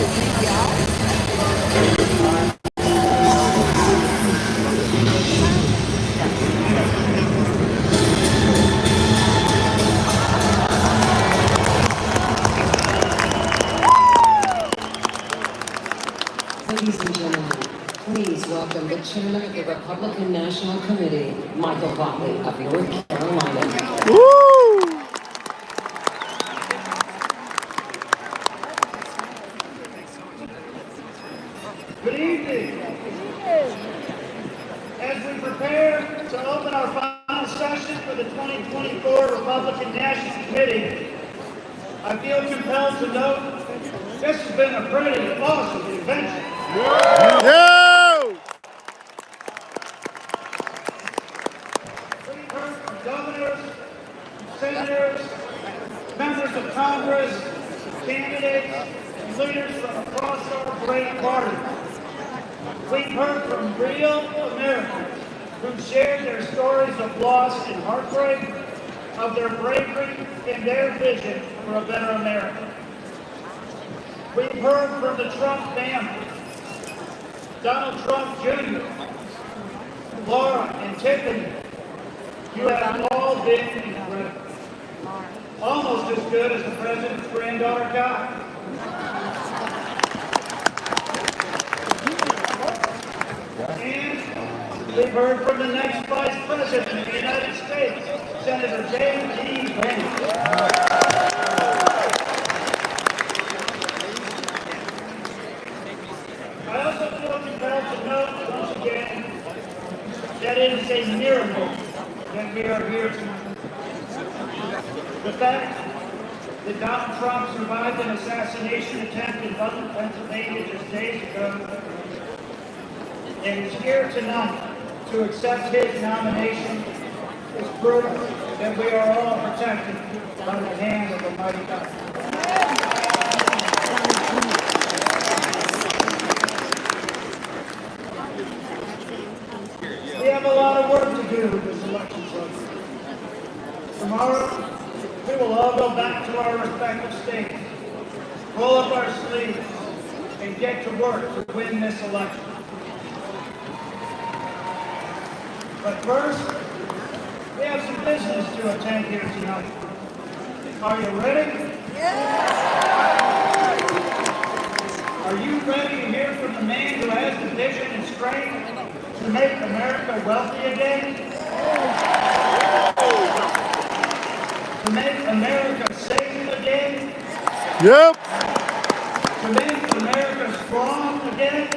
Ladies and gentlemen, please welcome the chairman of the Republican National Committee, Michael Botley of North Carolina. Woo! Good evening. As we prepare to open our final session for the 2024 Republican National Committee, I feel compelled to note this has been a pretty awesome convention. Yo! We've heard from governors, senators, members of Congress, candidates, and leaders from across our great party. We've heard from real Americans who shared their stories of loss and heartbreak, of their bravery and their vision for a better America. We've heard from the Trump family, Donald Trump Jr., Laura and Tiffany. You have all been incredible. Almost as good as the president's granddaughter got. And we've heard from the next vice president of the United States, Senator Daines. I also feel compelled to note once again that it is a miracle that we are here tonight. The fact that Donald Trump survived an assassination attempt in Butler, Pennsylvania just days ago, and is here tonight to accept his nomination is proof that we are all protected by the hand of Almighty God. We have a lot of work to do with this election cycle. Tomorrow, we will all go back to our respective states, roll up our sleeves, and get to work to win this election. But first, we have some business to attend here tonight. Are you ready? Are you ready to hear from the man who has the vision and strength to make America wealthy again? To make America safe again? Yep. To make America strong again?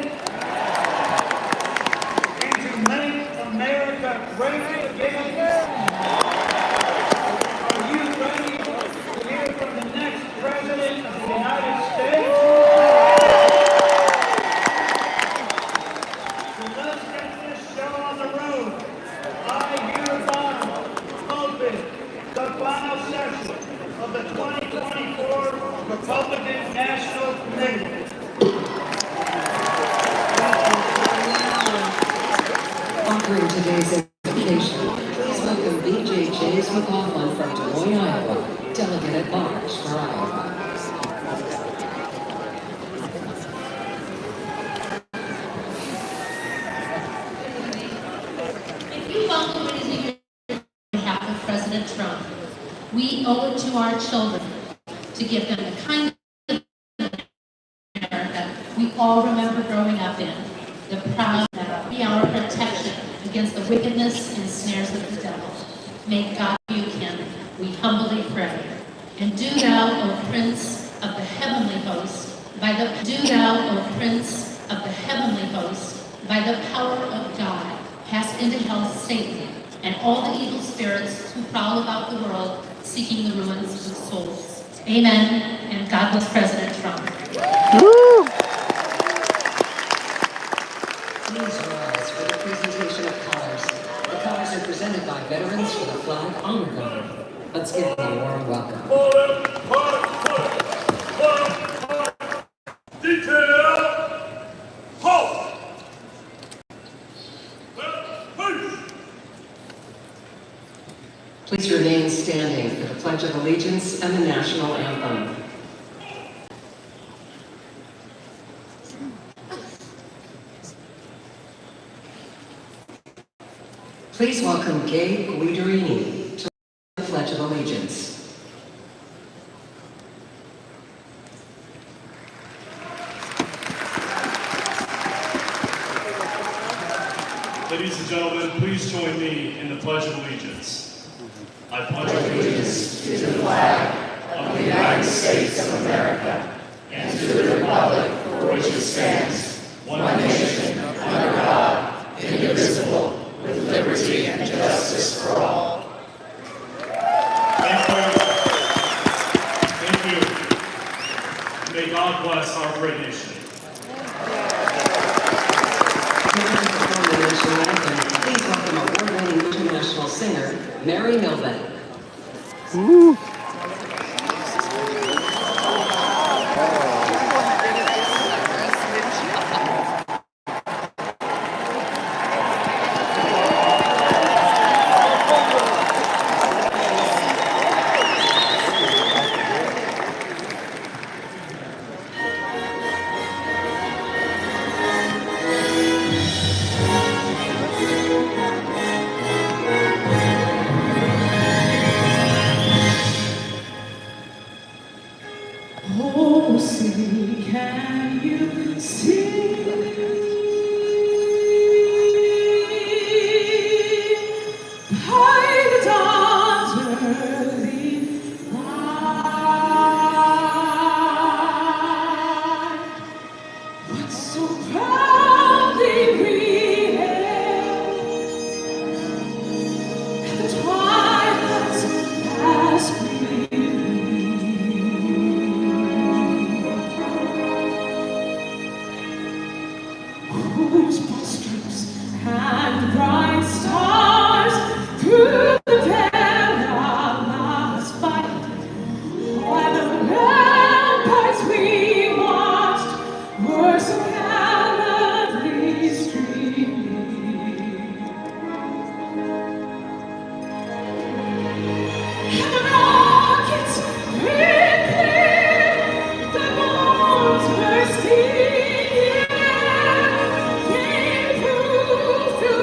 And to make America great again? Are you ready to hear from the next president of the United States? So let's get this show on the road. I hereby open the final session of the 2024 Republican National Committee. Offering today's invocation, please welcome B.J. James McMahon from Des Moines, Iowa, delegate at large for Iowa. If you welcome anything on behalf of President Trump, we owe it to our children to give them the kind of America we all remember growing up in, the proud be our protection against the wickedness and snares of the devil. May God rebuke him, we humbly pray. And do thou, O Prince of the heavenly host, by the power of God, cast into hell Satan and all the evil spirits who prowl about the world seeking the ruins of souls. Amen, and God bless President Trump. Woo! Please rise for the presentation of colors. The colors are presented by veterans for the flag honor guard. Let's give them a warm welcome. Detail, halt! Please remain standing for the Pledge of Allegiance and the National Anthem. Please welcome Gabe Guidarini to the Pledge of Allegiance. Ladies and gentlemen, please join me in the Pledge of Allegiance. I pledge allegiance to the flag of the United States of America and to the republic for which it stands, one nation, under God, indivisible, with liberty and justice for all. Thank you. May God bless our great nation. Please welcome award-winning international singer, Mary Milbank. Woo. Oh, say, can you see by the dawn's early light what so proudly we hailed at the twilight's last gleaming? Whose broad stripes and bright stars through the perilous fight, while the ramparts we watched were so gallantly streaming. And the rockets rippling, the bombs bursting. Came through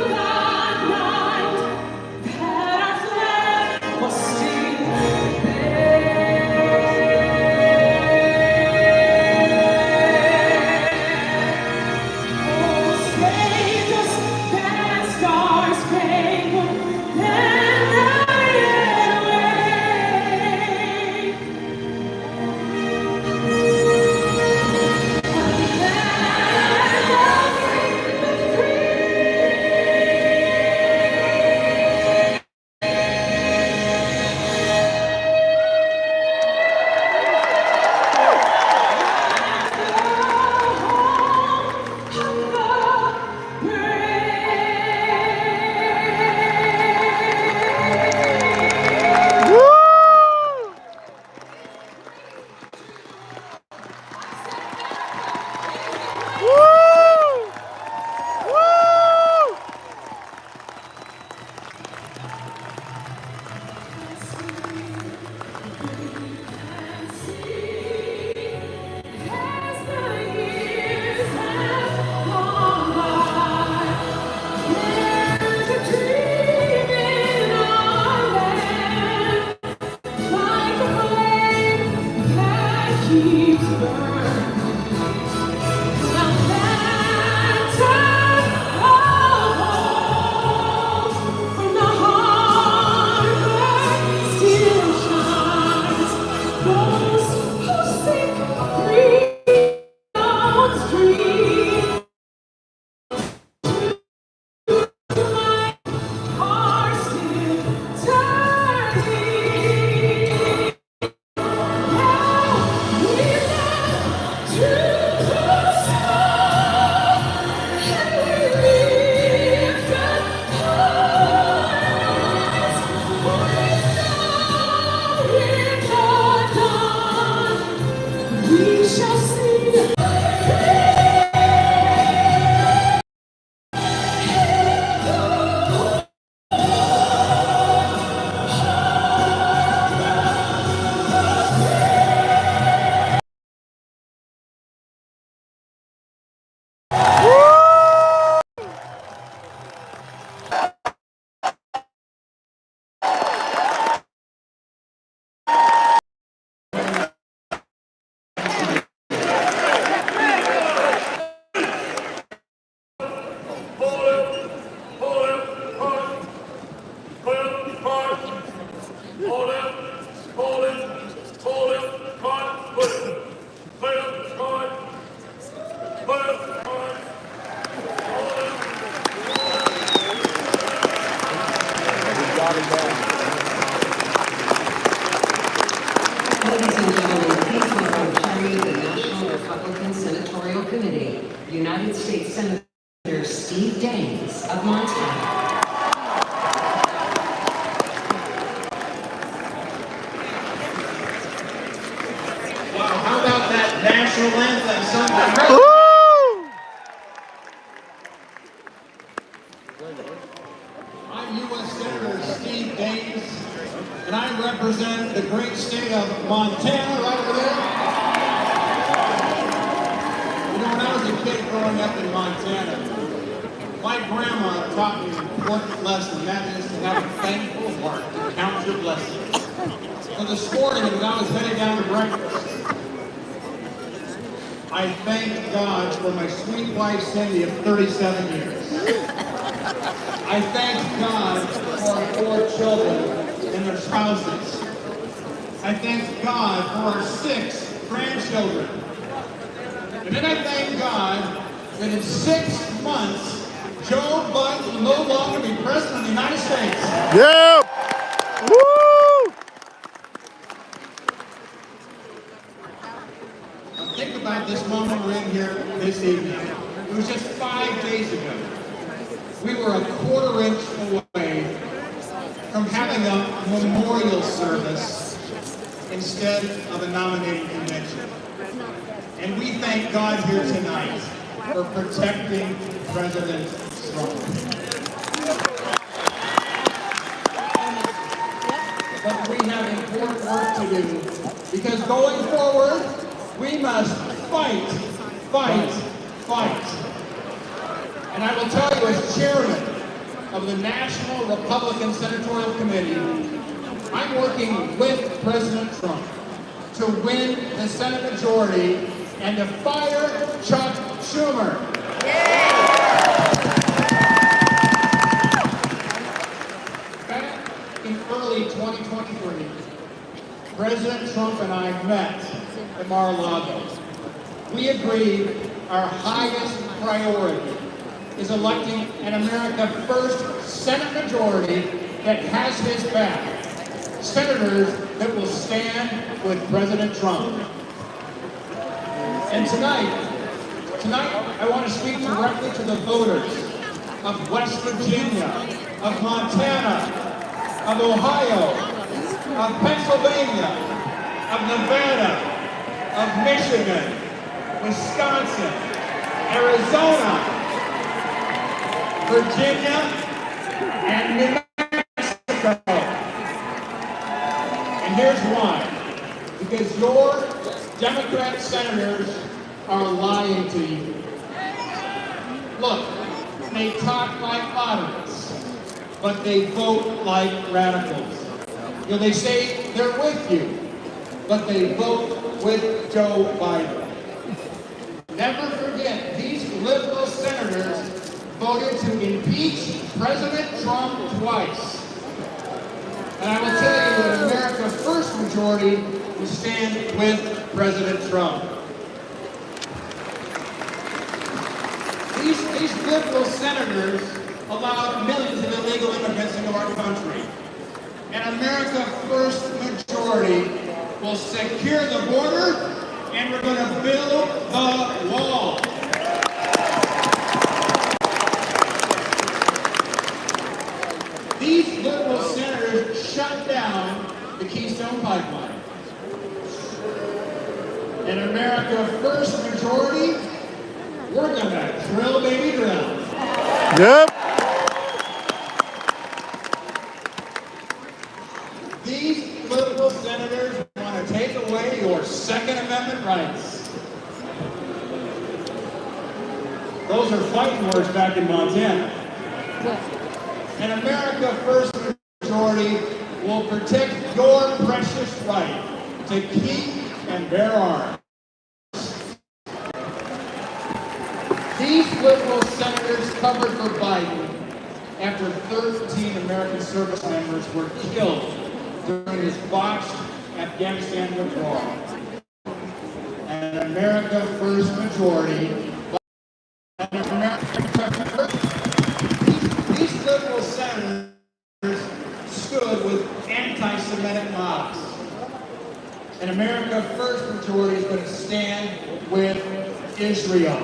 Republican Senatorial Committee, United States Senator Steve Daines of Montana. Wow, how about that national anthem sung by President? Woo! I'm U.S. Senator Steve Daines, and I represent the great state of Montana right over there. You know, when I was a kid growing up in Montana, my grandma taught me an important lesson, that is to have a thankful heart, to count your blessings. So this morning, when I was headed down to breakfast, I thank God for my sweet wife, Cindy, of 37 years. I thank God for our 4 children and their spouses. I thank God for our 6 grandchildren. And then I thank God that in 6 months, Joe Biden will no longer be president of the United States. Yep. Woo! Now think about this moment we're in here this evening. It was just 5 days ago. We were a quarter-inch away from having a memorial service instead of a nominating convention. And we thank God here tonight for protecting President Trump. But we have important work to do, because going forward, we must fight, fight, fight. And I will tell you, as chairman of the National Republican Senatorial Committee, I'm working with President Trump to win the Senate majority and to fire Chuck Schumer. Back in early 2023, President Trump and I met at Mar-a-Lago. We agreed our highest priority is electing an America First Senate majority that has his back. Senators that will stand with President Trump. And tonight I want to speak directly to the voters of West Virginia, of Montana, of Ohio, of Pennsylvania, of Nevada, of Michigan, Wisconsin, Arizona, Virginia, and New Mexico. And here's why. Because your Democrat senators are lying to you. Look, they talk like moderates, but they vote like radicals. You know, they say they're with you, but they vote with Joe Biden. Never forget, these liberal senators voted to impeach President Trump twice. And I will tell you that America First majority will stand with President Trump. These liberal senators allowed millions of illegal immigrants into our country. And America First majority will secure the border, and we're going to build the wall. These liberal senators shut down the Keystone Pipeline. In America First majority, we're gonna drill, baby, drill. Yep. These liberal senators want to take away your Second Amendment rights. Those are fighting words back in Montana. And America First majority will protect your precious right to keep and bear arms. These liberal senators covered for Biden after 13 American service members were killed during his botched Afghanistan withdrawal. And America First majority, these liberal senators stood with anti-Semitic mobs. And America First majority is going to stand with Israel.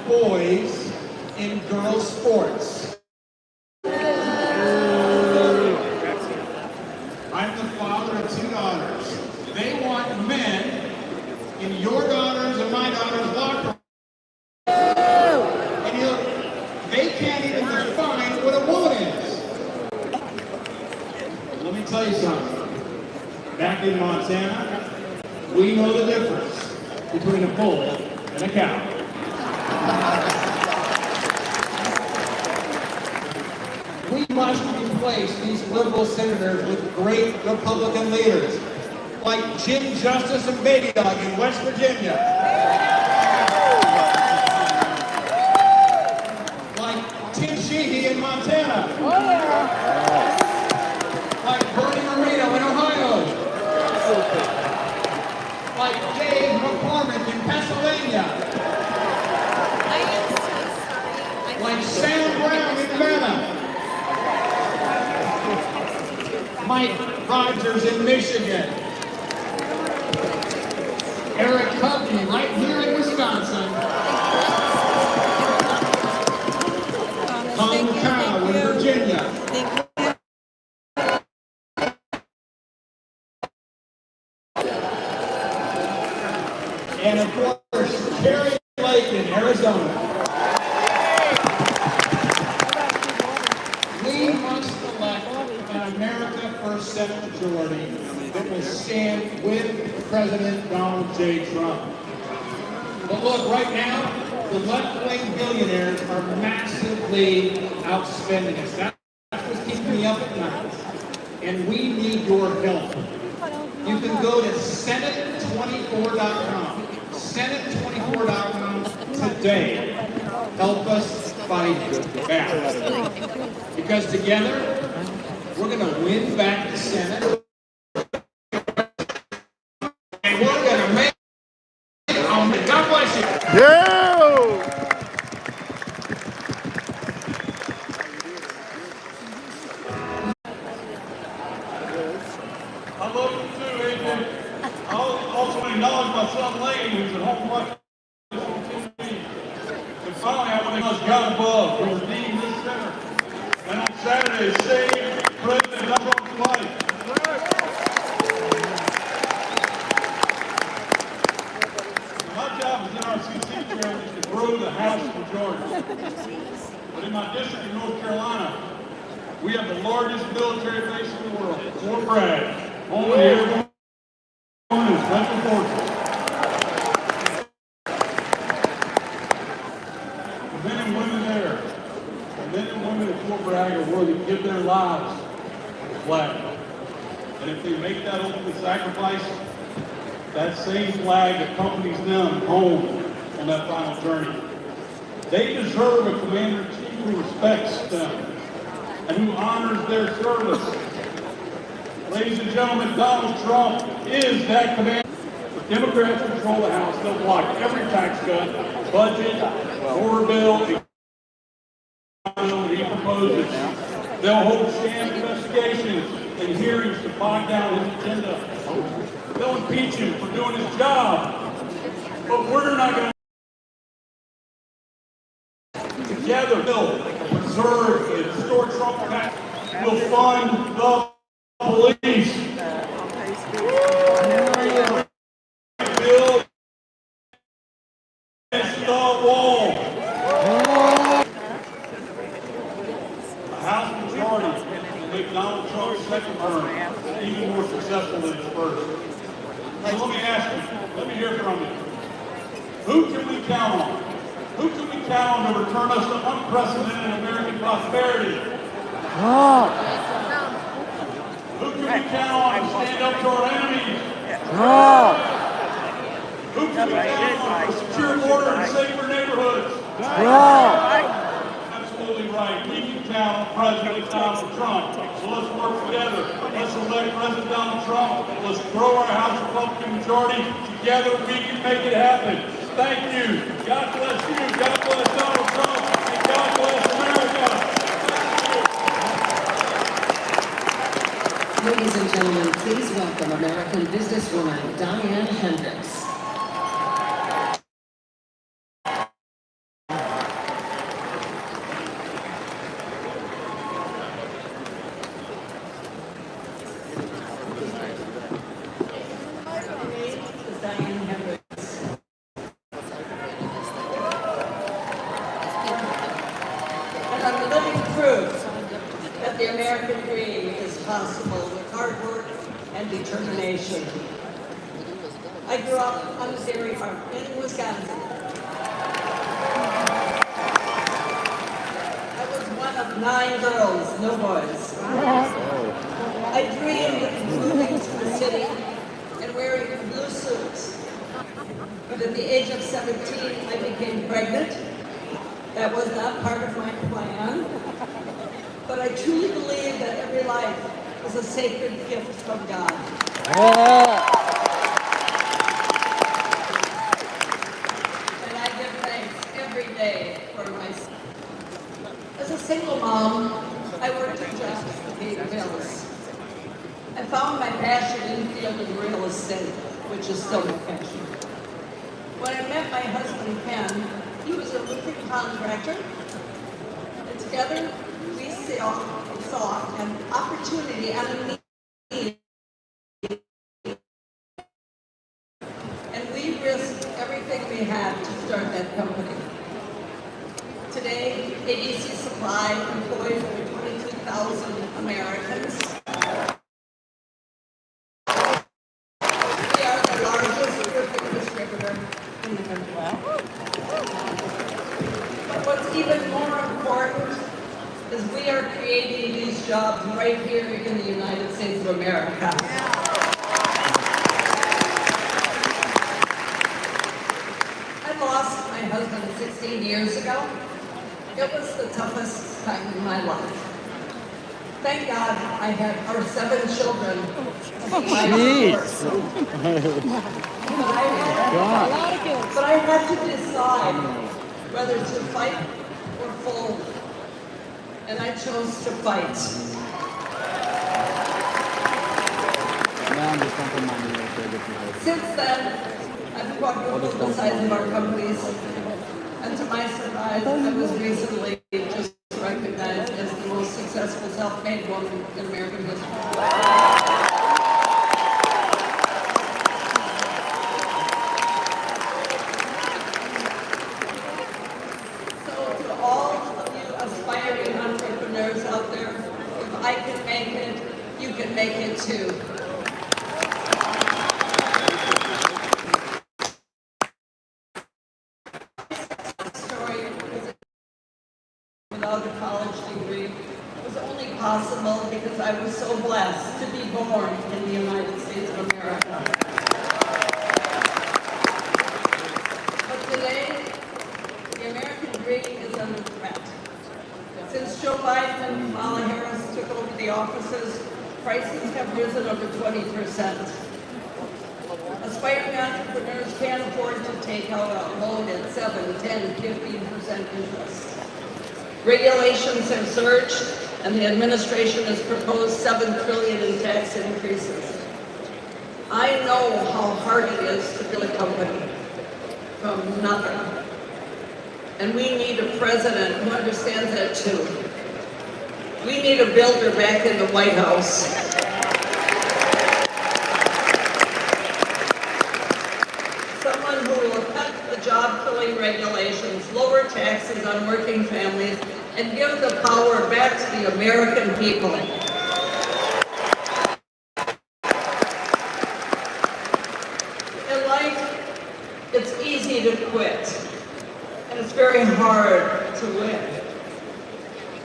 Boys in girls' sports. I'm the father of 2 daughters. They want men in your daughters and my daughter's locker room. And they can't even define what a woman is. Let me tell you something. Back in Montana, we know the difference between a bull and a cow. We must replace these liberal senators with great Republican leaders, like Jim Justice and Baby Dog in West Virginia, like Tim Sheehy in Montana, like Bernie Moreno in Ohio, like Dave McMahon in Pennsylvania, like Sam Brown in Nevada, Mike Rogers in Michigan, Eric Covey right here in Wisconsin, Tom Cow in Virginia, and of course, Kerry Lake in Arizona. We must elect an America First Senate majority that will stand with President Donald J. Trump. But look, right now, the left-wing billionaires are massively outspending us. That's what's keeping me up at night. And we need your help. You can go to Senate24.com. Senate24.com today. Help us fight back. Because together, we're going to win back the Senate. And we're going to make it on the God bless you. Yeah! I love you too, Adrian. I also acknowledge my son Lane, who's at home watching this on TV. And finally, I want to acknowledge God above, who redeemed this center. And on Saturday, saved President Trump's life. My job as NRCC chair is to grow the House majority. But in my district in North Carolina, we have the largest military base in the world, Fort Bragg, home of the airborne and special forces. The men and women there, the men and women at Fort Bragg are worthy to give their lives for the flag. And if they make that ultimate sacrifice, that same flag accompanies them home on that final journey. They deserve a commander-in-chief who respects them and who honors their service. Ladies and gentlemen, Donald Trump is that commander. If Democrats control the House, they'll block every tax cut, budget, border bill that he proposes. They'll hold sham investigations and hearings to bog down his agenda. They'll impeach him for doing his job. But we're not going to together preserve the historic Trump tax. We'll fund the police. Build the wall. The House majority will make Donald Trump's second term even more successful than his first. So let me ask you, let me hear from you. Who can we count on? Who can we count on to return us to unprecedented American prosperity? Who can we count on to stand up to our enemies? Who can we count on for secure border and safer neighborhoods? Absolutely right. We can count on President Donald Trump. So let's work together. Let's elect President Donald Trump. Let's grow our House Republican majority. Together we can make it happen. Thank you. God bless you. God bless Donald Trump. And God bless America. Thank you. Ladies and gentlemen, please welcome American businesswoman Diane Hendricks. Diane Hendricks. And I'm living proof that the American dream is possible with hard work and determination. I grew up on a dairy farm in Wisconsin. I was one of 9 girls, no boys. I dreamed of moving to the city and wearing a blue suit. But at the age of 17, I became pregnant. That was not part of my plan. But I truly believe that every life is a sacred gift from God. And I give thanks every day for my son. As a single mom, I worked at jobs to pay the bills. I found my passion in the field of real estate, which is still my passion. When I met my husband, Ken, he was a roofing contractor, and together we saw an opportunity and a need, and we risked everything we had to start that company. Today, ABC Supply employs over 22,000 Americans. We are the largest roofing distributor in the country. But what's even more important is we are creating these jobs right here in the United States of America. I lost my husband 16 years ago. It was the toughest time in my life. Thank God I had our 7 children. But I had to decide whether to fight or fold. And I chose to fight. Since then, I've quadrupled the size of our companies. And to my surprise, I was recently just recognized as the most successful self-made woman in American history. So to all of you aspiring entrepreneurs out there, if I can make it, you can make it too. Without a college degree was only possible because I was so blessed to be born in the United States of America. But today, the American dream is under threat. Since Joe Biden and Kamala Harris took over the offices, prices have risen over 20%. Aspiring entrepreneurs can't afford to take out a loan at 7, 10, 15% interest. Regulations have surged, and the administration has proposed $7 trillion in tax increases. I know how hard it is to build a company from nothing. And we need a president who understands that too. We need a builder back in the White House. Someone who will cut the job-killing regulations, lower taxes on working families, and give the power back to the American people. In life, it's easy to quit, and it's very hard to win.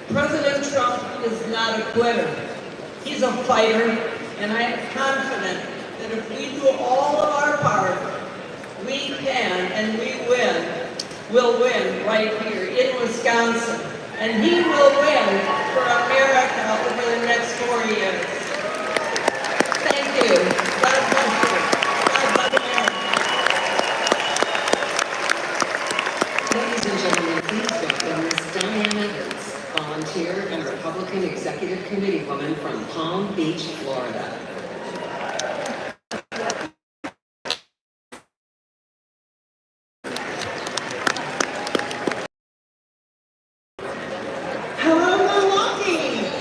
President Trump is not a quitter. He's a fighter, and I am confident that if we do all of our part, we can and we will win right here in Wisconsin. And he will win for America over the next 4 years. Thank you. God bless you. God bless America. Ladies and gentlemen, please welcome Ms. Diane Hendricks, volunteer and Republican Executive Committee woman from Palm Beach, Florida. Florida. Hello, Milwaukee.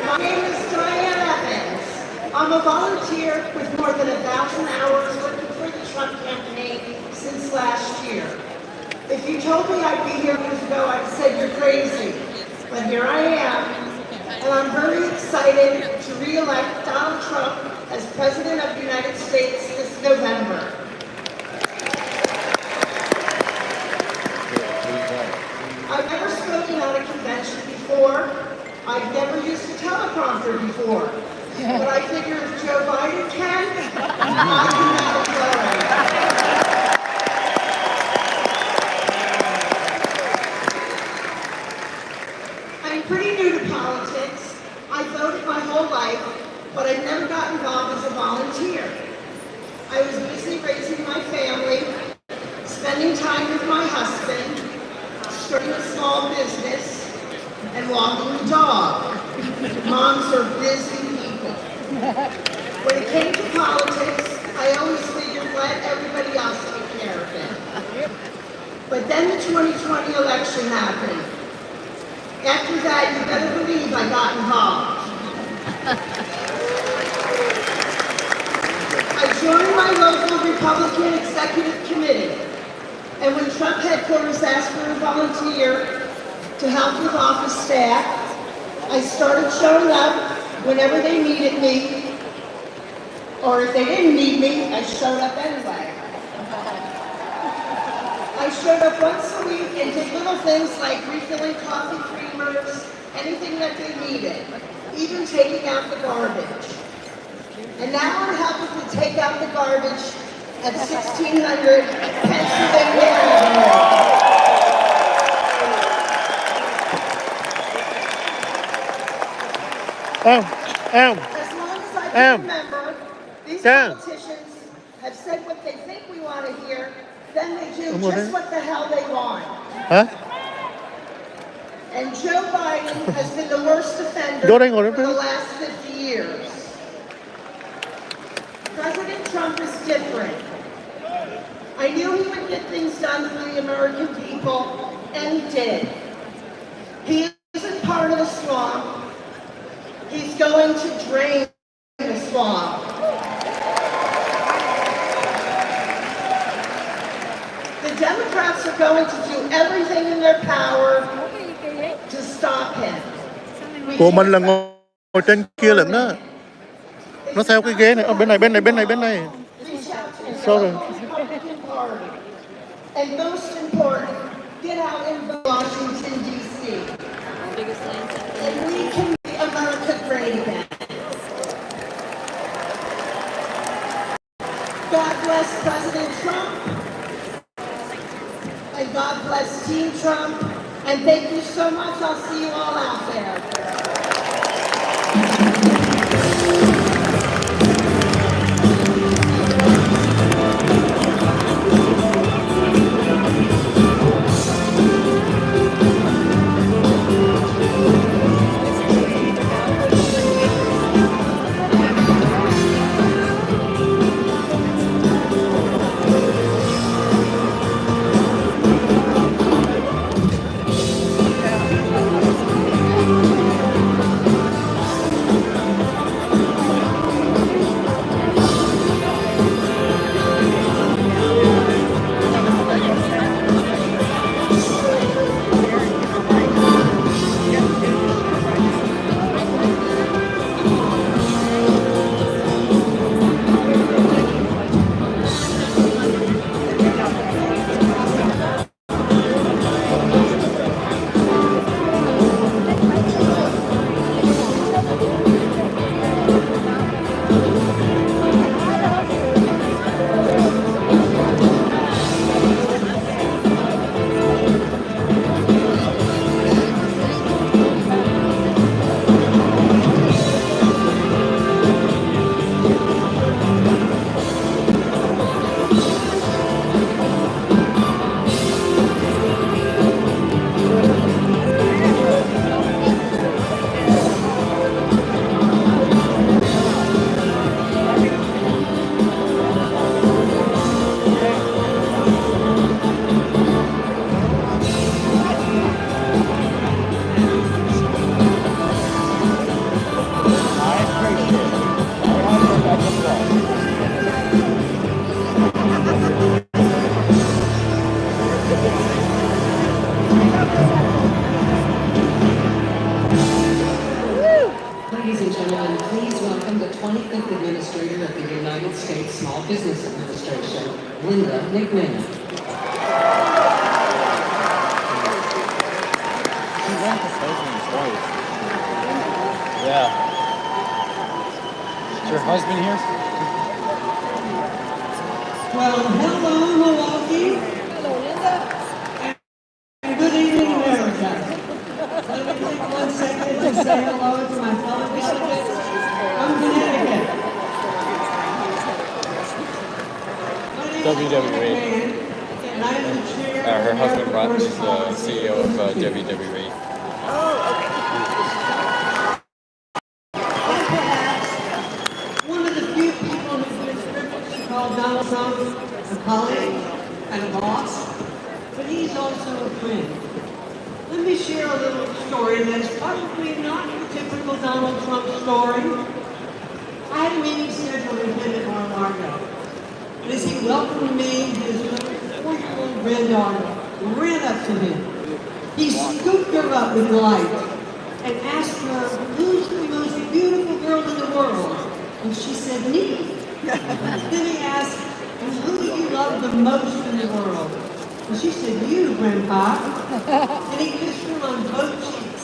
My name is Diane Hendricks. I'm a volunteer with more than 1,000 hours working for the Trump campaign since last year. If you told me I'd be here years ago, I'd say you're crazy. But here I am, and I'm very excited to re-elect Donald Trump as President of the United States this November. I've never spoken at a convention before. I've never used a teleprompter before. But I figure if Joe Biden can, I can have it going. I'm pretty new to politics. I voted my whole life, but I've never got involved as a volunteer. I was busy raising my family, spending time with my husband, starting a small business, and walking the dog. Moms are busy people. When it came to politics, I always figured let everybody else take care of it. But then the 2020 election happened. After that, you better believe I got involved. I joined my local Republican Executive Committee. And when Trump headquarters asked for a volunteer to help with office staff, I started showing up whenever they needed me, or if they didn't need me, I showed up anyway. I showed up once a week and did little things like refilling coffee creamers, anything that they needed, even taking out the garbage. And now I'm helping to take out the garbage at 1600 Pennsylvania Avenue. As long as I can remember, these politicians have said what they think we want to hear, then they do just what the hell they want. And Joe Biden has been the worst offender for the last 50 years. President Trump is different. I knew he would get things done for the American people, and he did. He isn't part of the swamp. He's going to drain the swamp. The Democrats are going to do everything in their power to stop him. Của mình là ngồi trên kia lận đó. Nó theo cái ghế này, bên này. Sao rồi? And most important, get out in Washington, D.C. And we can make America great again. God bless President Trump. And God bless Team Trump. And thank you so much. I'll see you all out there. 25th Administrator of the United States Small Business Administration, Linda McMahon. Yeah. Is your husband here? Well, hello, Milwaukee. Hello, Linda. And good evening, America. Let me take 1 second to say hello to my fellow delegates from Connecticut. My name is WWE. McMahon, and I am the chair of Her the husband Rob is First the CEO of WWE. One of the few people who's been privileged to call Donald Trump a colleague and a boss, but he's also a friend. Let me share a little story that's probably not the typical Donald Trump story. I had a meeting scheduled with him at Mar-a-Lago, and as he welcomed me, his little 4-year-old granddaughter ran up to him. He scooped her up with delight and asked her, "Who's the most beautiful girl in the world?" And she said, "Me." Then he asked, "And who do you love the most in the world?" And she said, "You, Grandpa." And he kissed her on both cheeks.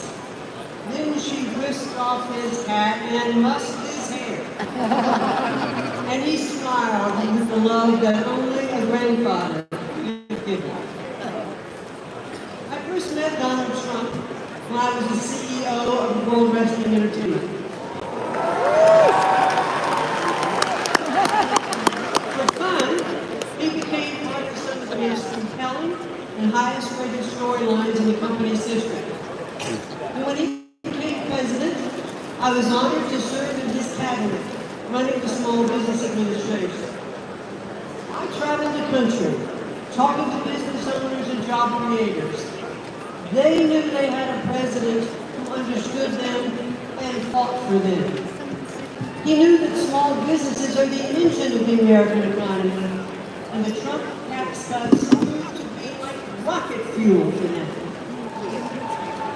Then she whisked off his hat and mussed his hair. And he smiled with the love that only a grandfather could give him. I first met Donald Trump when I was the CEO of World Wrestling Entertainment. For fun, he became part of some of the most compelling and highest rated storylines in the company's history. And when he became president, I was honored to serve in his cabinet, running the Small Business Administration. I traveled the country, talking to business owners and job creators. They knew they had a president who understood them and fought for them. He knew that small businesses are the engine of the American economy, and the Trump tax cuts proved to be like rocket fuel for them.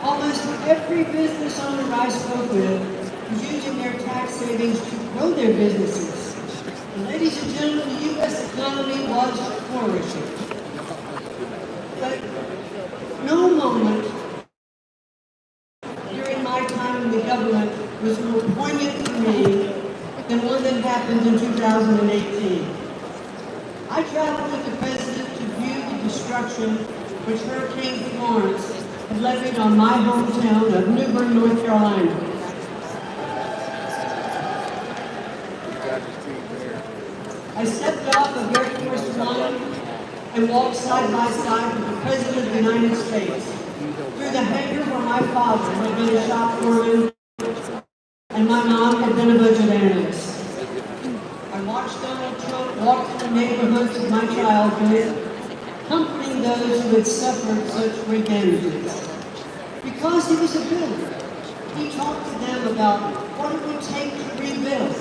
Almost every business owner I spoke with was using their tax savings to grow their businesses. And ladies and gentlemen, the U.S. economy was flourishing. But no moment during my time in the government was more poignant to me than one that happened in 2018. I traveled with the president to view the destruction which Hurricane Florence had levied on my hometown of New Bern, North Carolina. I stepped off of Air Force One and walked side by side with the President of the United States through the hangar where my father had been a shop foreman and my mom had been a budget analyst. I watched Donald Trump walk through the neighborhoods of my childhood, comforting those who had suffered such great damages. Because he was a builder, he talked to them about what it would take to rebuild,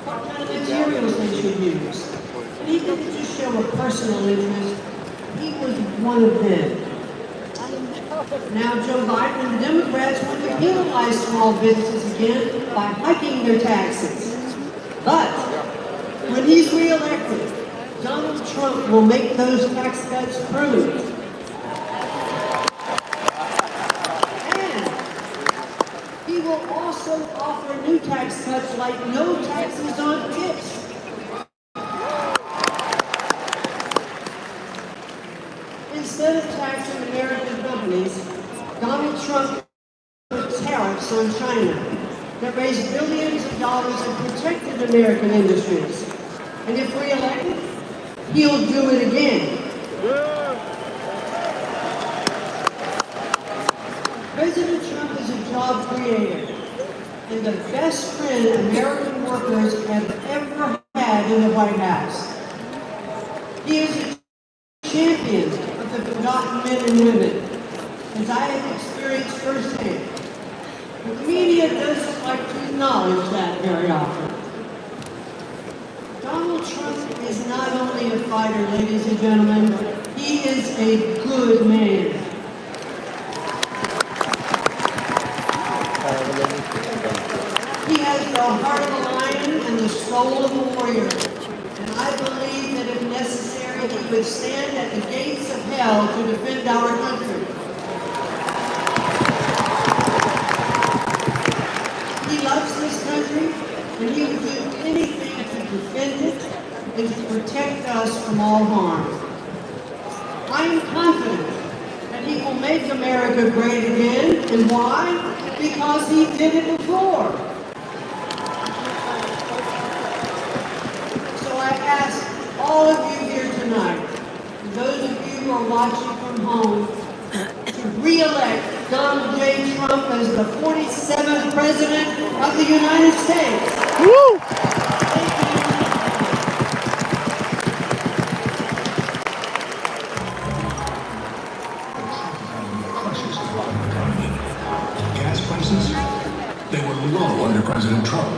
what kind of materials they should use. And he didn't just show a personal interest, he was one of them. Now Joe Biden and the Democrats want to penalize small businesses again by hiking their taxes. But when he's reelected, Donald Trump will make those tax cuts permanent. And he will also offer new tax cuts like no taxes on tips. Instead of taxing American companies, Donald Trump put tariffs on China that raised billions of dollars and protected American industries. And if re-elected, he'll do it again. President Trump is a job creator and the best friend American workers have ever had in the White House. He is a champion of the forgotten men and women, as I have experienced firsthand. But the media doesn't like to acknowledge that very often. Donald Trump is not only a fighter, ladies and gentlemen, he is a good man. He has the heart of a lion soul of a warrior, and I believe that if necessary, he would stand at the gates of hell to defend our country. He loves this country, and he would do anything to defend it and to protect us from all harm. I am confident that he will make America great again, and why? Because he did it before. So I ask all of you here tonight, and those of you who are watching from home, to re-elect Donald J. Trump as the 47th President of the United States. Woo! Gas prices, they were low under President Trump,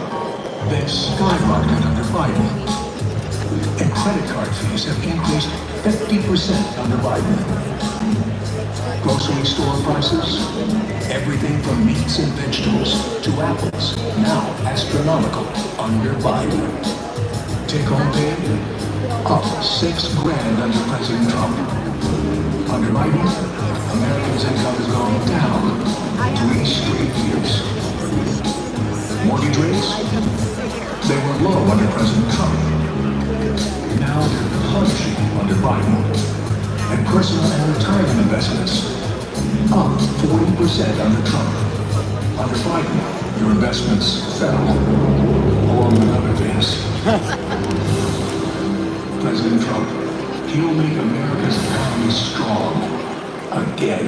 then skyrocketed under Biden. And credit card fees have increased 50% under Biden. Grocery store prices, everything from meats and vegetables to apples, now astronomical under Biden. Take-home pay, up $6 grand under President Trump. Under Biden, Americans' income has gone down 3 straight years. Mortgage rates, they were low under President Trump. Now they're plunging under Biden. And personal and retirement investments, up 40% under Trump. Under Biden, your investments fell, along with other things. President Trump, he'll make America's economy strong again.